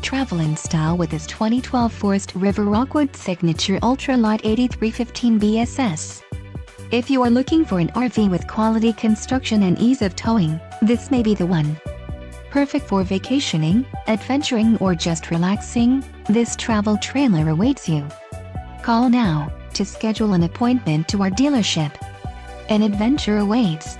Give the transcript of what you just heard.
travel in style with this 2012 Forest River Rockwood Signature Ultra Lite 8315 BSS. If you are looking for an RV with quality construction and ease of towing, this may be the one. Perfect for vacationing, adventuring, or just relaxing, this travel trailer awaits you. Call now to schedule an appointment to our dealership. An adventure awaits.